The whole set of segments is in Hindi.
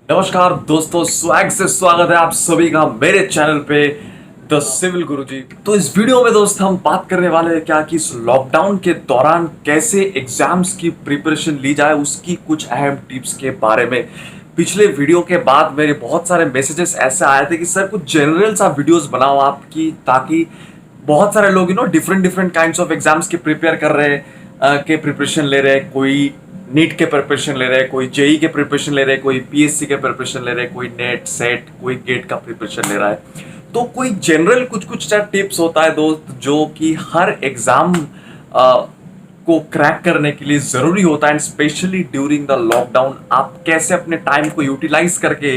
नमस्कार दोस्तों, स्वैग से स्वागत है आप सभी का मेरे चैनल पे द सिविल गुरुजी। तो इस वीडियो में दोस्त हम बात करने वाले हैं क्या कि इस लॉकडाउन के दौरान कैसे एग्जाम्स की प्रिपरेशन ली जाए, उसकी कुछ अहम टिप्स के बारे में। पिछले वीडियो के बाद मेरे बहुत सारे मैसेजेस ऐसे आए थे कि सर कुछ जनरल सा वीडियोस बनाओ आपकी, ताकि बहुत सारे लोग different different kinds of exams के प्रिपेयर कर रहे हैं, के प्रिपरेशन ले रहे हैं। कोई नीट के प्रिपरेशन ले रहे हैं, कोई जेई के प्रिपरेशन ले रहे हैं, कोई पीएससी के प्रिपरेशन ले रहे हैं, कोई नेट सेट कोई गेट का प्रिपरेशन ले रहा है। तो कोई जनरल कुछ कुछ टिप्स होता है दोस्त, जो कि हर एग्जाम को क्रैक करने के लिए जरूरी होता है, and specially during the lockdown आप कैसे अपने टाइम को यूटिलाइज करके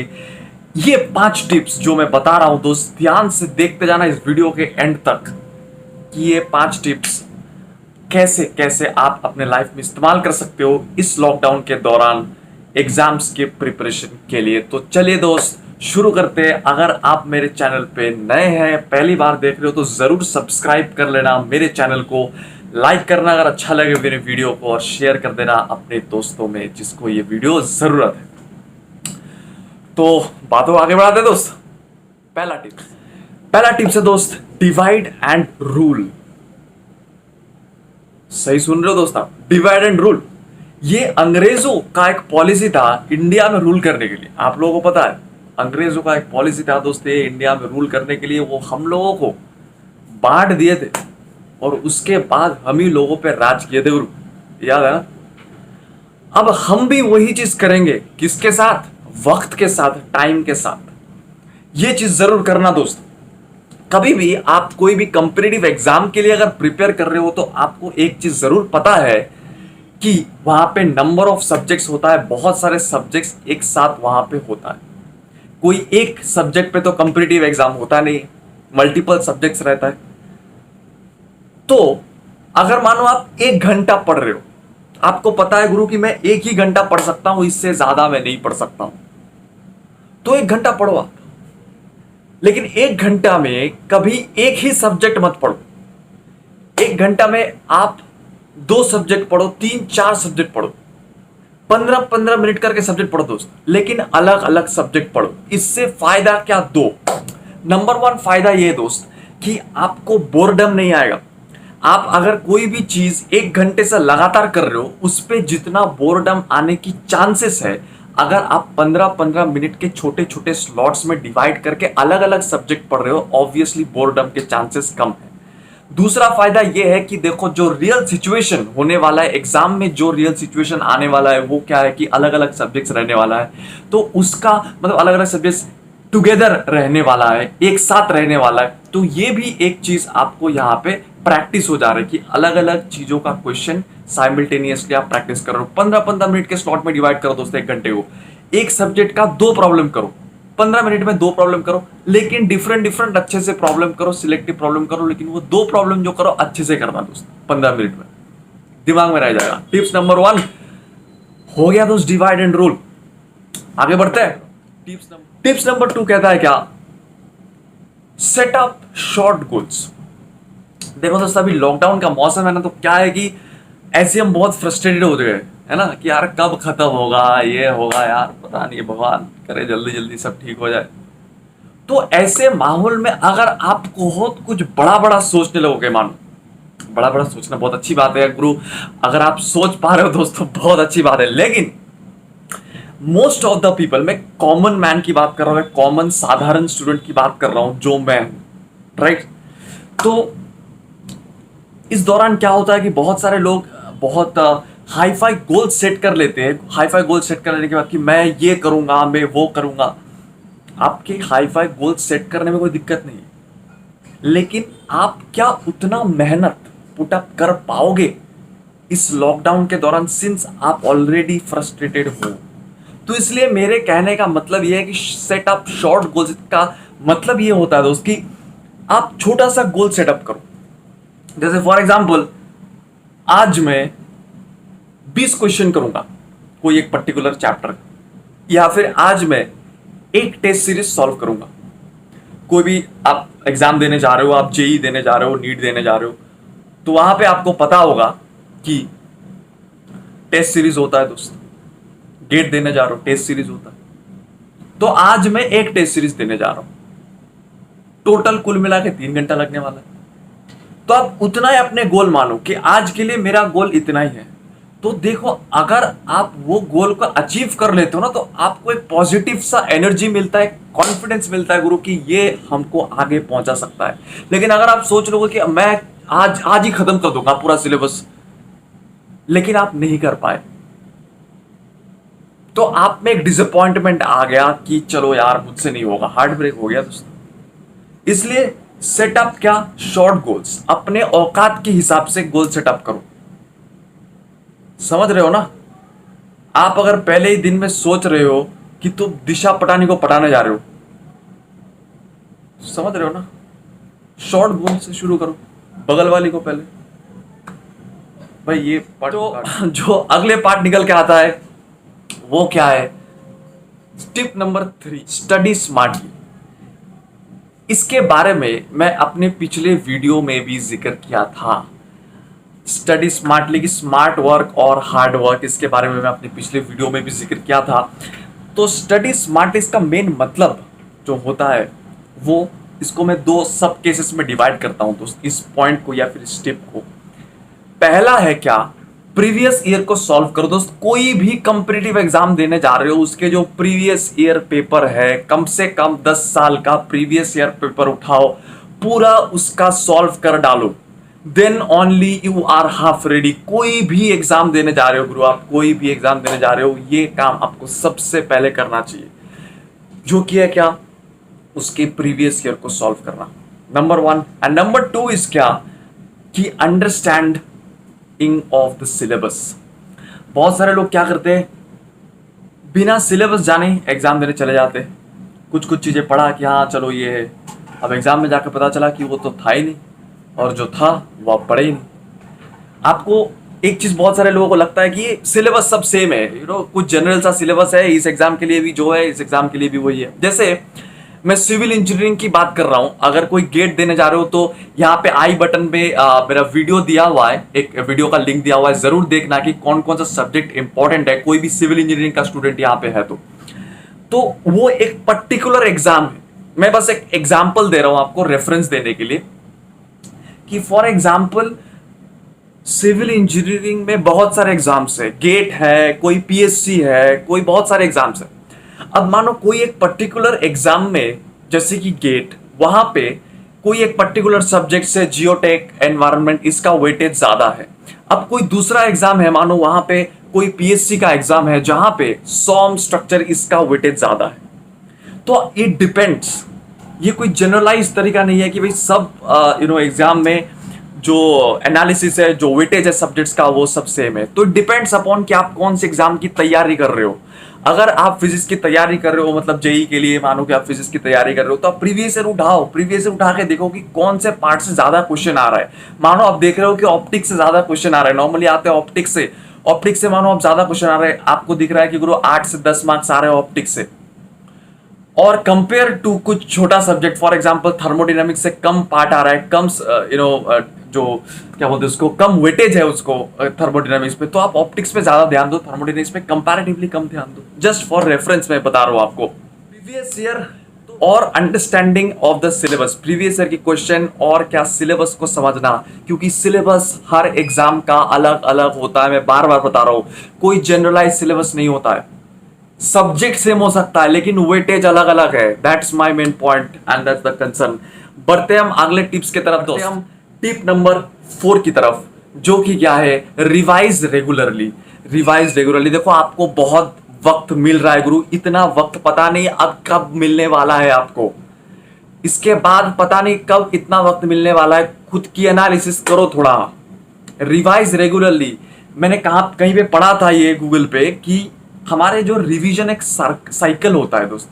ये 5 टिप्स जो मैं बता रहा हूं दोस्त, ध्यान से देखते जाना इस वीडियो के एंड तक कि ये 5 टिप्स कैसे कैसे आप अपने लाइफ में इस्तेमाल कर सकते हो इस लॉकडाउन के दौरान एग्जाम्स के प्रिपरेशन के लिए। तो चलिए दोस्त शुरू करते हैं। अगर आप मेरे चैनल पे नए हैं, पहली बार देख रहे हो, तो जरूर सब्सक्राइब कर लेना मेरे चैनल को, लाइक करना अगर अच्छा लगे मेरे वीडियो को, और शेयर कर देना अपने दोस्तों में जिसको ये वीडियो जरूरत है। तो बातों आगे बढ़ाते हैं दोस्त। पहला टिप्स है दोस्त, डिवाइड एंड रूल। सही सुन रहे हो दोस्त आप, डिवाइड एंड रूल। ये अंग्रेजों का एक पॉलिसी था इंडिया में रूल करने के लिए। आप लोगों को पता है, अंग्रेजों का एक पॉलिसी था दोस्त ये इंडिया में रूल करने के लिए। वो हम लोगों को बांट दिए थे और उसके बाद हम ही लोगों पे राज किए थे गुरु, याद है ना। अब हम भी वही चीज करेंगे, किसके साथ? वक्त के साथ, टाइम के साथ। ये चीज जरूर करना दोस्त। कभी भी आप कोई भी कंपिटिटिव एग्जाम के लिए अगर प्रिपेयर कर रहे हो तो आपको एक चीज जरूर पता है कि वहां पे नंबर ऑफ सब्जेक्ट्स होता है, बहुत सारे सब्जेक्ट्स एक साथ वहां पे होता है। कोई एक सब्जेक्ट पे तो कंपिटिटिव एग्जाम होता नहीं, मल्टीपल सब्जेक्ट्स रहता है। तो अगर मानो आप 1 घंटा पढ़ रहे हो, आपको पता है गुरु कि मैं 1 ही घंटा पढ़ सकता हूं, इससे ज्यादा मैं नहीं पढ़ सकता हूं, तो 1 घंटा पढ़ो आप। लेकिन 1 घंटा में कभी एक ही सब्जेक्ट मत पढ़ो। 1 घंटा में आप 2 सब्जेक्ट पढ़ो, 3-4 सब्जेक्ट पढ़ो, 15-15 मिनट करके सब्जेक्ट पढ़ो दोस्त, लेकिन अलग अलग सब्जेक्ट पढ़ो। इससे फायदा क्या? 2। नंबर 1 फायदा ये दोस्त कि आपको बोरडम नहीं आएगा। आप अगर कोई भी चीज 1 घंटे से लगातार कर रहे हो, उस पर जितना बोरडम आने की चांसेस है, अगर आप 15-15 मिनट के छोटे छोटे स्लॉट्स में डिवाइड करके अलग अलग सब्जेक्ट पढ़ रहे हो, ऑब्वियसली बोरडम के चांसेस कम है। दूसरा फायदा यह है कि देखो, जो रियल सिचुएशन होने वाला है एग्जाम में, जो रियल सिचुएशन आने वाला है वो क्या है कि अलग अलग सब्जेक्ट्स रहने वाला है। तो उसका मतलब अलग अलग सब्जेक्ट्स टुगेदर रहने वाला है, एक साथ रहने वाला है। तो ये भी एक चीज आपको यहाँ पे प्रैक्टिस हो जा रही है कि अलग अलग चीजों का क्वेश्चन साइमल्टेनियसली आप प्रैक्टिस कर रहे हो। 15-15 मिनट के स्लॉट में डिवाइड करो दोस्तों 1 घंटे को। एक सब्जेक्ट का 2 प्रॉब्लम करो, 15 मिनट में 2 प्रॉब्लम करो, लेकिन डिफरेंट डिफरेंट अच्छे से प्रॉब्लम करो, सिलेक्टिव प्रॉब्लम करो, लेकिन वो 2 प्रॉब्लम जो करो अच्छे से करना दोस्त, 15 मिनट में दिमाग में रह जाएगा। टिप्स नंबर 1 हो गया दोस्त, डिवाइड एंड रूल। आगे बढ़ते हैं। टिप्स नंबर 2 कहता है क्या? Set up short goals. देखो दोस्तों, अभी लॉकडाउन का मौसम है ना, तो क्या है कि ऐसे हम बहुत फ्रस्ट्रेटेड हो गए है ना, कि यार कब खत्म होगा, ये होगा यार, पता नहीं, भगवान करे जल्दी जल्दी सब ठीक हो जाए। तो ऐसे माहौल में अगर आप बहुत कुछ बड़ा बड़ा सोचने लगोगे, मानो बड़ा बड़ा सोचना बहुत अच्छी बात है गुरु, अगर आप सोच पा रहे हो दोस्तों बहुत अच्छी बात है, लेकिन मोस्ट ऑफ द पीपल, मैं कॉमन मैन की बात कर रहा हूं, कॉमन साधारण स्टूडेंट की बात कर रहा हूं जो मैं हूं, राइट। तो इस दौरान क्या होता है कि बहुत सारे लोग बहुत हाई फाई गोल सेट कर लेते हैं। हाई फाई गोल सेट कर लेने के बाद कि मैं ये करूंगा, मैं वो करूंगा। आपके हाई फाई गोल सेट करने में कोई दिक्कत नहीं है, लेकिन आप क्या उतना मेहनत पुटअप कर पाओगे इस लॉकडाउन के दौरान, सिंस आप ऑलरेडी फ्रस्ट्रेटेड हो। तो इसलिए मेरे कहने का मतलब यह है कि सेट अप शॉर्ट गोल्स। का मतलब यह होता है दोस्त कि आप छोटा सा गोल सेटअप करो। जैसे फॉर एग्जाम्पल, आज मैं 20 क्वेश्चन करूंगा कोई एक पर्टिकुलर चैप्टर, या फिर आज मैं एक टेस्ट सीरीज सॉल्व करूंगा। कोई भी आप एग्जाम देने जा रहे हो, आप जेई देने जा रहे हो, नीट देने जा रहे हो, तो वहां पे आपको पता होगा कि टेस्ट सीरीज होता है दोस्त। गेट देने जा रहे हो, टेस्ट सीरीज होता है। तो आज मैं एक टेस्ट सीरीज देने जा रहा हूं, टोटल कुल मिला के 3 घंटा लगने वाला है। तो आप उतना ही अपने गोल मानो कि आज के लिए मेरा गोल इतना ही है। तो देखो, अगर आप वो गोल को अचीव कर लेते हो ना, तो आपको एक पॉजिटिव सा एनर्जी मिलता है, कॉन्फिडेंस मिलता है गुरु कि ये हमको आगे पहुंचा सकता है। लेकिन अगर आप सोच लोगे कि मैं आज आज ही खत्म कर दूंगा पूरा सिलेबस, लेकिन आप नहीं कर पाए, तो आप में एक डिसअपॉइंटमेंट आ गया कि चलो यार मुझसे नहीं होगा, हार्ट ब्रेक हो गया दोस्तों। इसलिए सेटअप क्या, शॉर्ट गोल्स, अपने औकात के हिसाब से गोल सेटअप करो। समझ रहे हो ना? आप अगर पहले ही दिन में सोच रहे हो कि तुम दिशा पटानी को पटाने जा रहे हो, समझ रहे हो ना? शॉर्ट गोल से शुरू करो, बगल वाली को पहले। भाई ये पार्ट तो जो अगले पार्ट निकल के आता है वो क्या है? Tip number 3, study smartly. इसके बारे में मैं अपने पिछले वीडियो में भी जिक्र किया था। स्टडी स्मार्टली की स्मार्ट वर्क और हार्ड वर्क, इसके बारे में मैं अपने पिछले वीडियो में भी जिक्र किया था। तो स्टडी स्मार्टली इसका मेन मतलब जो होता है वो, इसको मैं 2 सब केसेस में डिवाइड करता हूं दोस्त, इस पॉइंट को या फिर स्टेप को। पहला है क्या, प्रीवियस ईयर को सॉल्व करो दोस्त। कोई भी कंपटीटिव एग्जाम देने जा रहे हो, उसके जो प्रीवियस ईयर पेपर है, कम से कम 10 साल का प्रीवियस ईयर पेपर उठाओ, पूरा उसका सॉल्व कर डालो, then only you are half ready. कोई भी एग्जाम देने जा रहे हो गुरु, आप कोई भी एग्जाम देने जा रहे हो, ये काम आपको सबसे पहले करना चाहिए, जो कि है क्या, उसके प्रीवियस ईयर को सॉल्व करना, नंबर 1। एंड नंबर 2 इज क्या कि अंडरस्टैंडिंग ऑफ द सिलेबस। बहुत सारे लोग क्या करते हैं, बिना सिलेबस जाने एग्जाम देने चले जाते हैं। कुछ कुछ चीजें पढ़ा कि हाँ चलो ये है, अब एग्जाम में जाकर पता चला कि वो तो था ही नहीं, और जो था वो आप पढ़े ही नहीं। आपको एक चीज बहुत सारे लोगों को लगता है कि सिलेबस सब सेम है, कुछ जनरल सा सिलेबस है, इस एग्जाम के लिए भी जो है, इस एग्जाम के लिए भी वही है। जैसे मैं सिविल इंजीनियरिंग की बात कर रहा हूं, अगर कोई गेट देने जा रहे हो तो यहाँ पे आई बटन पे मेरा वीडियो दिया हुआ है, एक वीडियो का लिंक दिया हुआ है, जरूर देखना कि कौन कौन सा सब्जेक्ट इंपॉर्टेंट है, कोई भी सिविल इंजीनियरिंग का स्टूडेंट यहाँ पे है तो वो एक पर्टिकुलर एग्जाम है। मैं बस एक एग्जाम्पल दे रहा हूं आपको रेफरेंस देने के लिए कि फॉर एग्जाम्पल सिविल इंजीनियरिंग में बहुत सारे एग्जाम्स है, गेट है, कोई पीएससी है, कोई बहुत सारे एग्जाम्स है। अब मानो कोई एक पर्टिकुलर एग्जाम में, जैसे कि गेट, वहां पे कोई एक पर्टिकुलर सब्जेक्ट से जियोटेक, एनवायरनमेंट, इसका वेटेज ज्यादा है। अब कोई दूसरा एग्जाम है, मानो वहां पे कोई पीएससी का एग्जाम है जहां पे सॉम स्ट्रक्चर, इसका वेटेज ज्यादा है। तो इट डिपेंड्स, ये कोई जनरलाइज तरीका नहीं है कि भाई सब एग्जाम में जो एनालिसिस है, जो वेटेज है सब्जेक्ट्स का, वो सब सेम है। तो डिपेंड्स अपॉन कि आप कौन से एग्जाम की तैयारी कर रहे हो। अगर आप फिजिक्स की तैयारी कर रहे हो, मतलब जेई के लिए मानो कि आप फिजिक्स की तैयारी कर रहे हो, तो आप प्रीवियस ईयर उठाओ, प्रीवियस ईयर उठा के देखो कि कौन से पार्ट से ज्यादा क्वेश्चन आ रहा है। मानो आप देख रहे हो कि ऑप्टिक्स से ज्यादा क्वेश्चन आ रहा है, नॉर्मली आते हैं ऑप्टिक्स से मानो आप ज्यादा क्वेश्चन आ रहे हैं, आपको दिख रहा है कि गुरु 8 से 10 मार्क्स आ रहे हैं ऑप्टिक्स से, और कंपेयर टू कुछ छोटा सब्जेक्ट, फॉर एग्जांपल थर्मोडायनामिक्स से कम पार्ट आ रहा है, कम जो क्या बोलते हैं उसको, कम वेटेज है उसको थर्मोडायनामिक्स पे, तो आप ऑप्टिक्स पे ज्यादा ध्यान दो, थर्मोडायनामिक्स पे कंपैरेटिवली कम ध्यान दो। जस्ट फॉर रेफरेंस मैं बता रहा हूं आपको। प्रीवियस ईयर और understanding of the syllabus, previous year की क्वेश्चन और क्या सिलेबस को समझना, क्योंकि सिलेबस हर एग्जाम का अलग अलग होता है। मैं बार बार बता रहा हूं, कोई जनरलाइज सिलेबस नहीं होता है। सब्जेक्ट सेम हो सकता है लेकिन वेटेज अलग अलग है। That's my main point and that's the concern. बढ़ते हम अगले टिप्स की तरफ दोस्त, हम टिप नंबर 4 की तरफ, जो कि क्या है, रिवाइज रेगुलरली। Revise regularly. देखो आपको बहुत वक्त मिल रहा है गुरु, इतना वक्त पता नहीं अब कब मिलने वाला है आपको, इसके बाद पता नहीं कब इतना वक्त मिलने वाला है। खुद की एनालिसिस करो थोड़ा, रिवाइज रेगुलरली। मैंने कहा कहीं पे पढ़ा था ये गूगल पे कि हमारे जो रिवीजन एक साइकिल होता है दोस्त,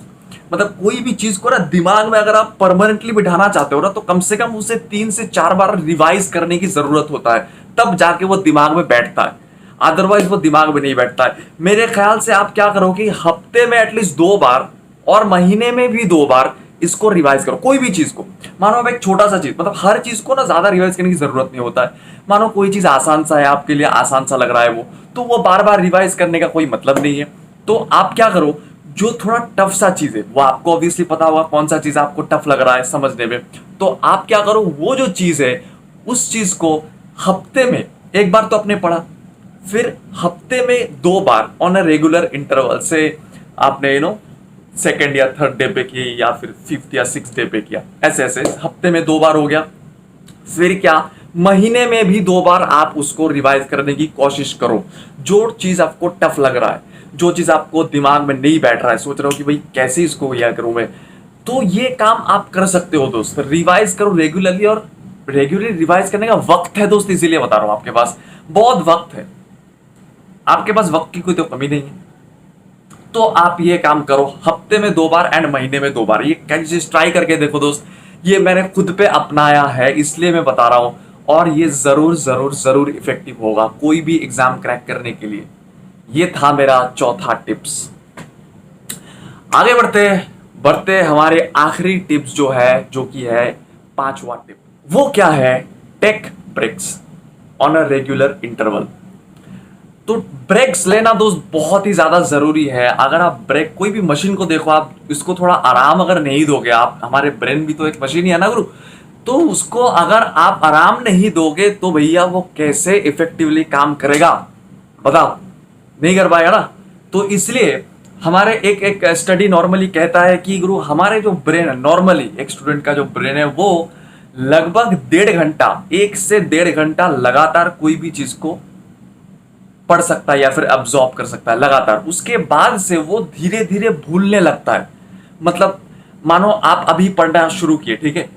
मतलब कोई भी चीज को ना दिमाग में अगर आप परमानेंटली बिठाना चाहते हो ना, तो कम से कम उसे 3 से 4 बार रिवाइज करने की जरूरत होता है, तब जाके वो दिमाग में बैठता है, अदरवाइज वो दिमाग में नहीं बैठता है। मेरे ख्याल से आप क्या करो कि हफ्ते में एटलीस्ट 2 बार और महीने में भी 2 बार इसको रिवाइज करो। कोई भी चीज को, मानो अब एक छोटा सा चीज, मतलब हर चीज को ना ज्यादा रिवाइज करने की जरूरत नहीं होता है। मानो कोई चीज आसान सा है, आपके लिए आसान सा लग रहा है वो, तो वो बार बार रिवाइज करने का कोई मतलब नहीं है। तो आप क्या करो, जो थोड़ा टफ सा चीज है, वो आपको ऑब्वियसली पता होगा कौन सा चीज आपको टफ लग रहा है समझने में। तो आप क्या करो, वो जो चीज है उस चीज को हफ्ते में एक बार तो आपने पढ़ा, फिर हफ्ते में 2 बार ऑन अ रेगुलर इंटरवल से आपने सेकेंड या थर्ड डे पे की, या फिर फिफ्थ या सिक्स डे पे किया, ऐसे ऐसे हफ्ते में 2 बार हो गया। फिर क्या, महीने में भी 2 बार आप उसको रिवाइज करने की कोशिश करो। जो चीज आपको टफ लग रहा है, जो चीज आपको दिमाग में नहीं बैठ रहा है, सोच रहे हो कि भाई कैसे इसको याद करूं मैं, तो ये काम आप कर सकते हो दोस्त। रिवाइज करो रेगुलरली, और रेगुलरली रिवाइज करने का वक्त है दोस्त, इसीलिए बता रहा हूं, आपके पास बहुत वक्त है, आपके पास वक्त की कोई तो कमी नहीं है। तो आप ये काम करो, हफ्ते में 2 बार एंड महीने में 2 बार, ये कैसे ट्राई करके देखो दोस्त। ये मैंने खुद पे अपनाया है, इसलिए मैं बता रहा हूं, और ये जरूर जरूर जरूर इफेक्टिव होगा कोई भी एग्जाम क्रैक करने के लिए। ये था मेरा चौथा टिप्स। आगे बढ़ते बढ़ते हमारे आखिरी टिप्स जो है, जो कि है 5वां टिप, वो क्या है, take breaks on a regular interval. तो ब्रेक्स लेना दोस्त बहुत ही ज्यादा जरूरी है। अगर आप ब्रेक, कोई भी मशीन को देखो, आप इसको थोड़ा आराम अगर नहीं दोगे, आप, हमारे ब्रेन भी तो एक मशीन ही है ना गुरु, तो उसको अगर आप आराम नहीं दोगे तो भैया वो कैसे इफेक्टिवली काम करेगा बताओ, नहीं कर पाएगा ना। तो इसलिए हमारे एक स्टडी नॉर्मली कहता है कि गुरु हमारे जो ब्रेन है, नॉर्मली एक स्टूडेंट का जो ब्रेन है वो लगभग 1.5 घंटा, 1 से 1.5 घंटा लगातार कोई भी चीज को पढ़ सकता है या फिर अब्सॉर्ब कर सकता है लगातार। उसके बाद से वो धीरे धीरे भूलने लगता है। मतलब मानो आप अभी पढ़ना शुरू किए, ठीक है,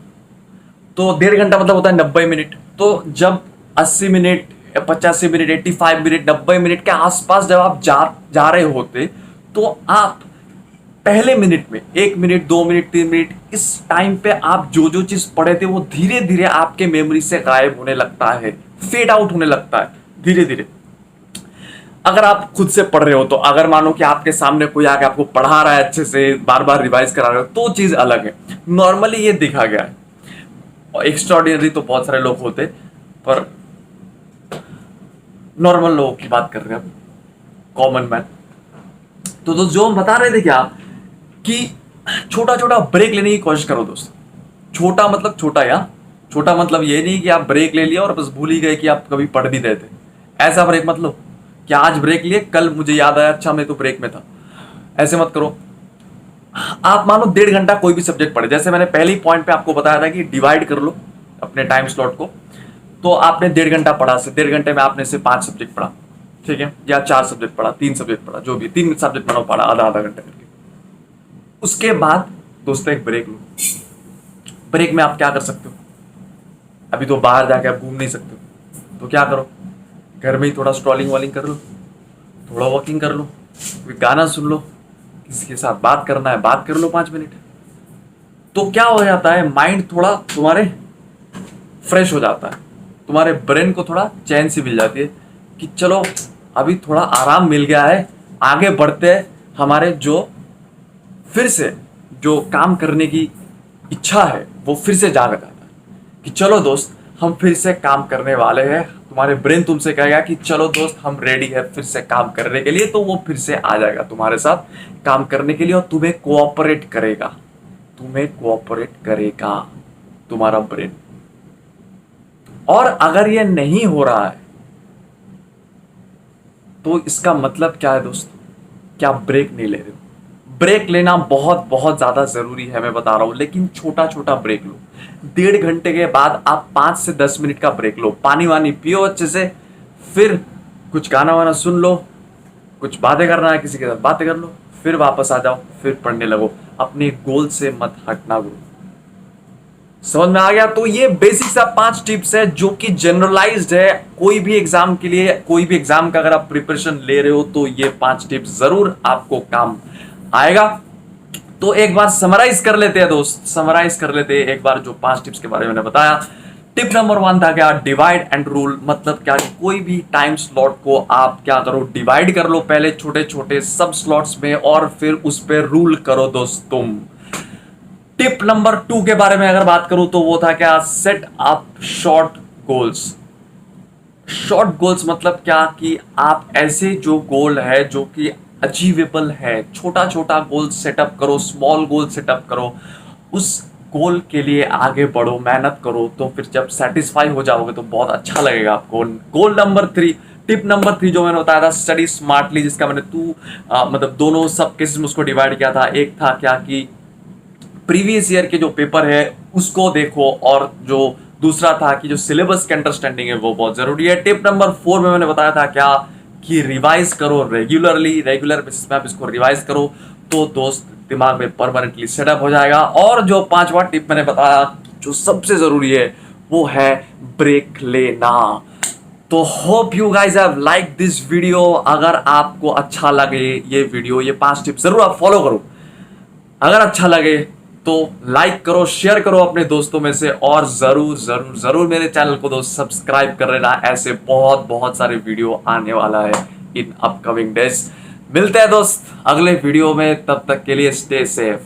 तो 1.5 घंटा मतलब होता है 90 मिनट। तो जब 80 मिनट, 85 मिनट, 85 मिनट, 90 मिनट के आसपास जब आप जा रहे होते, तो आप पहले मिनट में 1 मिनट, 2 मिनट, 3 मिनट, इस टाइम पे आप जो जो चीज पढ़े थे वो धीरे धीरे आपके मेमोरी से गायब होने लगता है, फेड आउट होने लगता है धीरे धीरे। अगर आप खुद से पढ़ रहे हो, तो अगर मानो कि आपके सामने कोई आके आपको पढ़ा रहा है अच्छे से, बार बार रिवाइज करा रहे हो, तो चीज अलग है। नॉर्मली ये देखा गया है, और एक्स्ट्राऑर्डिनरी तो बहुत सारे लोग होते, पर नॉर्मल लोगों की बात कर रहे हैं, कॉमन मैन। तो जो हम बता रहे थे क्या, कि छोटा छोटा ब्रेक लेने की कोशिश करो दोस्त। छोटा मतलब छोटा, या छोटा मतलब ये नहीं कि आप ब्रेक ले लिया और बस भूल ही गए कि आप कभी पढ़ भी रहे थे, ऐसा ब्रेक मत लो कि आज ब्रेक लिए, कल मुझे याद आया अच्छा मैं तो ब्रेक में था, ऐसे मत करो। आप मानो 1.5 घंटा कोई भी सब्जेक्ट पढ़े, जैसे मैंने पहले ही पॉइंट पे आपको बताया था कि डिवाइड कर लो अपने टाइम स्लॉट को। तो आपने 1.5 घंटा पढ़ा, से 1.5 घंटे में आपने से 5 सब्जेक्ट पढ़ा, ठीक है, या 4 सब्जेक्ट पढ़ा, 3 सब्जेक्ट पढ़ा, जो भी 3 सब्जेक्ट पढ़ा, आधा आधा घंटा करके। उसके बाद दोस्तों एक ब्रेक लो। ब्रेक में आप क्या कर सकते हो, अभी तो बाहर जाके आप घूम नहीं सकते हो, तो क्या करो, घर में ही थोड़ा स्क्रॉलिंग वॉलिंग कर लो, थोड़ा वॉकिंग कर लो, कोई गाना सुन लो, किसी के साथ बात करना है बात कर लो 5 मिनट। तो क्या हो जाता है, माइंड थोड़ा तुम्हारे फ्रेश हो जाता है, तुम्हारे ब्रेन को थोड़ा चैन सी मिल जाती है कि चलो अभी थोड़ा आराम मिल गया है, आगे बढ़ते हैं। हमारे जो फिर से जो काम करने की इच्छा है वो फिर से जाग जाता है कि चलो दोस्त हम फिर से काम करने वाले हैं। तुम्हारे ब्रेन तुमसे कहेगा कि चलो दोस्त हम रेडी है फिर से काम करने के लिए, तो वो फिर से आ जाएगा तुम्हारे साथ काम करने के लिए, और तुम्हें कोऑपरेट करेगा, तुम्हें कोऑपरेट करेगा तुम्हारा ब्रेन। और अगर ये नहीं हो रहा है तो इसका मतलब क्या है दोस्त, क्या आप ब्रेक नहीं ले रहे हो। ब्रेक लेना बहुत बहुत ज्यादा जरूरी है, मैं बता रहा हूं, लेकिन छोटा छोटा ब्रेक लो। 1.5 घंटे के बाद आप 5 से 10 मिनट का ब्रेक लो, पानी वानी पियो अच्छे से, फिर कुछ गाना वाना सुन लो, कुछ बातें करना है किसी के साथ बातें कर लो, फिर वापस आ जाओ, फिर पढ़ने लगो। अपने गोल से मत हटना गुरु। समझ में आ गया। तो ये बेसिक सा 5 टिप्स है जो कि जनरलाइज्ड है कोई भी एग्जाम के लिए। कोई भी एग्जाम का अगर आप प्रिपरेशन ले रहे हो तो ये 5 टिप्स जरूर आपको काम आएगा। तो एक बार समराइज कर लेते हैं दोस्त, समराइज कर लेते हैं एक बार जो 5 टिप्स के बारे में मैंने बताया। टिप नंबर 1 था क्या, डिवाइड एंड रूल। मतलब क्या, कोई भी टाइम स्लॉट को आप क्या करो, डिवाइड कर लो पहले छोटे छोटे सब स्लॉट्स में, और फिर उस पर रूल करो दोस्त तुम। टिप नंबर 2 के बारे में अगर बात करूं तो वो था क्या, set up short goals. Short goals मतलब क्या कि आप ऐसे जो गोल है जो कि अचीवेबल है। छोटा छोटा गोल सेटअप करो, स्मॉल गोल सेटअप करो, उस गोल के लिए आगे बढ़ो, मेहनत करो, तो फिर जब सेटिस्फाई हो जाओगे तो बहुत अच्छा लगेगा आपको। गोल नंबर 3, टिप नंबर 3 जो मैंने बताया था, स्टडी स्मार्टली, जिसका मैंने मतलब दोनों सब केसेस में उसको डिवाइड किया था। एक था क्या कि प्रीवियस ईयर के जो पेपर है उसको देखो, और जो दूसरा था कि जो सिलेबस की अंडरस्टैंडिंग है वो बहुत जरूरी है। टिप नंबर 4 में मैंने बताया था क्या कि रिवाइज करो रेगुलरली, रेगुलर बेसिस पे आप इसको रिवाइज करो तो दोस्त दिमाग में परमानेंटली सेटअप हो जाएगा। और जो पांचवा टिप मैंने बताया जो सबसे जरूरी है वो है ब्रेक लेना। तो hope you guys have like this video. अगर आपको अच्छा लगे ये वीडियो, ये 5 टिप जरूर आप फॉलो करो। अगर अच्छा लगे तो लाइक करो, शेयर करो अपने दोस्तों में से, और जरूर जरूर जरूर मेरे चैनल को दोस्त सब्सक्राइब कर लेना। ऐसे बहुत बहुत सारे वीडियो आने वाला है इन अपकमिंग डेज। मिलते हैं दोस्त अगले वीडियो में, तब तक के लिए स्टे सेफ।